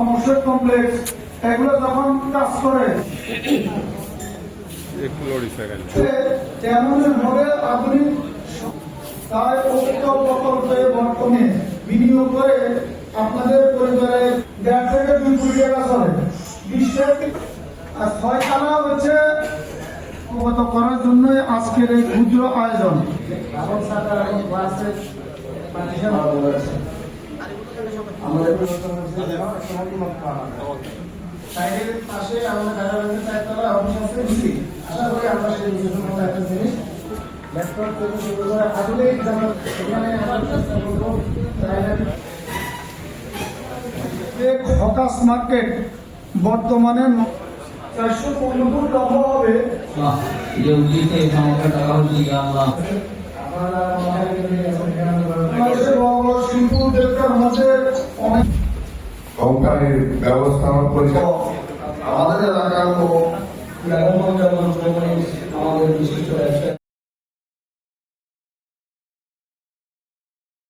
মশক কমপ্লেক্স এগুলো যখন কাজ করে তেমন ভাবে আধুনিক তাই উক্ত প্রকল্পে বর্তমানে বিনিয়োগ করে আপনাদের পরিবারের 1.5 থেকে 2 কোটি টাকা চলে 20 আর 6 টাকা হচ্ছে অবগত করার জন্য আজকের এই ক্ষুদ্র আয়োজন। আমাদের পাশে আমাদের ঢাকা ব্যাংকের 4তলা অফিস আছে দিদি। আশা করি আমরা সেই বিশেষণ একটা জিনিস ল্যাপটপ থেকে শুরু করে আধুনিক এখানে হকাস মার্কেট বর্তমানে 415 লম্বা হবে। কোম্পানির ব্যবস্থাপনা পরিচালক আমাদের এলাকার আমাদের বিশিষ্ট